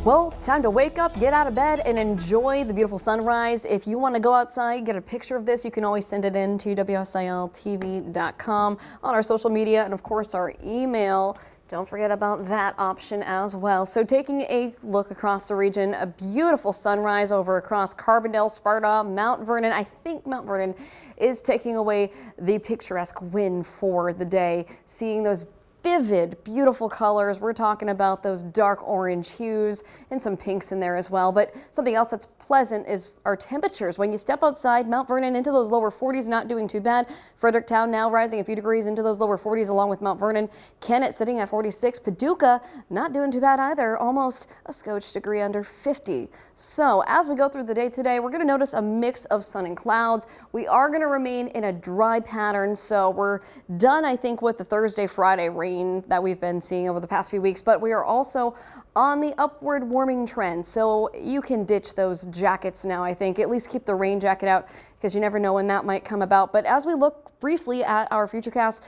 Well, time to wake up, get out of bed, and enjoy the beautiful sunrise. If you want to go outside, get a picture of this, you can always send it in to WSILTV.com on our social media and, of course, our email. Don't forget about that option as well. So taking a look across the region, a beautiful sunrise over across Carbondale, Sparta, Mount Vernon. I think Mount Vernon is taking away the picturesque win for the day. Seeing those vivid, beautiful colors. We're talking about those dark orange hues and some pinks in there as well. But something else that's pleasant is our temperatures. When you step outside, Mount Vernon into those lower 40s, not doing too bad. Fredericktown now rising a few degrees into those lower 40s along with Mount Vernon. Kennett sitting at 46. Paducah not doing too bad either, almost a scotch degree under 50. So as we go through the day today, we're going to notice a mix of sun and clouds. We are going to remain in a dry pattern, so we're done, I think, with the Thursday, Friday rain that we've been seeing over the past few weeks, but we are also on the upward warming trend, so you can ditch those jackets now. I think at least keep the rain jacket out because you never know when that might come about. But as we look briefly at our futurecast,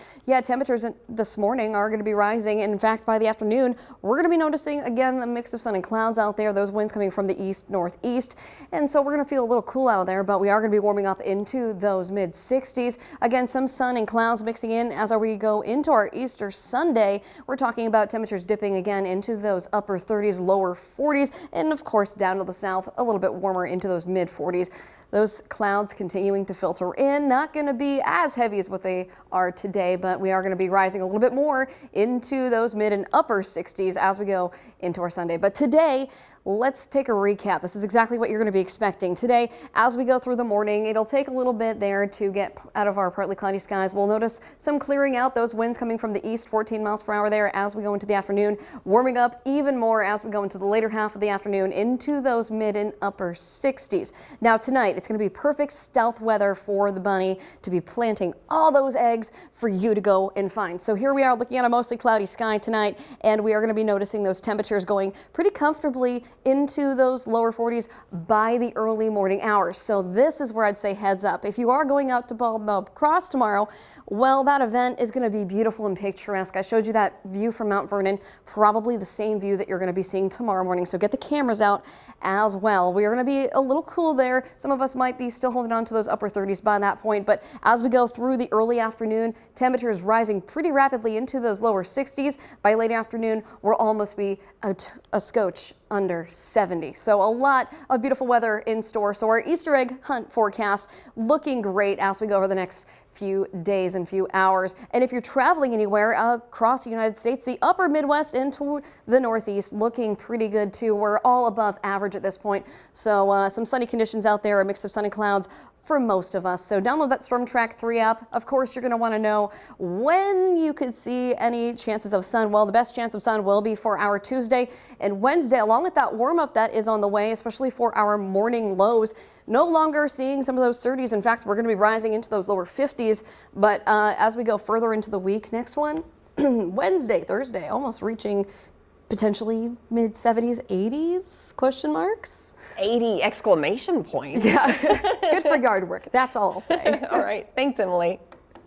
temperatures this morning are going to be rising. In fact, by the afternoon, we're going to be noticing again a mix of sun and clouds out there. Those winds coming from the east northeast, and so we're going to feel a little cool out there, but we are going to be warming up into those mid 60s. Again, some sun and clouds mixing in as we go into our Easter Sunday. We're talking about temperatures dipping again into those upper 30s, lower 40s, and of course down to the south a little bit warmer into those mid 40s. Those clouds continuing to filter in, not going to be as heavy as what they are today, but we are going to be rising a little bit more into those mid and upper 60s as we go into our Sunday. But today, let's take a recap. This is exactly what you're going to be expecting today. As we go through the morning, it'll take a little bit there to get out of our partly cloudy skies. We'll notice some clearing out, those winds coming from the east, 14 miles per hour there as we go into the afternoon, warming up even more as we go into the later half of the afternoon into those mid and upper 60s. Now tonight, it's going to be perfect stealth weather for the bunny to be planting all those eggs for you to go and find. So here we are looking at a mostly cloudy sky tonight, and we are going to be noticing those temperatures going pretty comfortably into those lower 40s by the early morning hours. So this is where I'd say heads up. If you are going out to Bald Knob Cross tomorrow, well, that event is going to be beautiful and picturesque. I showed you that view from Mount Vernon, probably the same view that you're going to be seeing tomorrow morning. So get the cameras out as well. We are going to be a little cool there. Some of us might be still holding on to those upper 30s by that point, but as we go through the early afternoon, temperatures rising pretty rapidly into those lower 60s. By late afternoon, we'll almost be a scotch under 70. So a lot of beautiful weather in store. So our Easter egg hunt forecast looking great as we go over the next few days and few hours. And if you're traveling anywhere across the United States, the upper Midwest into the Northeast looking pretty good too. We're all above average at this point. So some sunny conditions out there, a mix of sun and clouds for most of us. So download that Storm Track 3 app. Of course, you're going to want to know when you could see any chances of sun. Well, the best chance of sun will be for our Tuesday and Wednesday, along with that warm up that is on the way, especially for our morning lows. No longer seeing some of those 30s. In fact, we're going to be rising into those lower 50s. But as we go further into the week, next one, Wednesday, Thursday, almost reaching potentially mid 70s, 80s, question marks? 80 exclamation points. Yeah, good for yard work. That's all I'll say. All right. Thanks, Emily.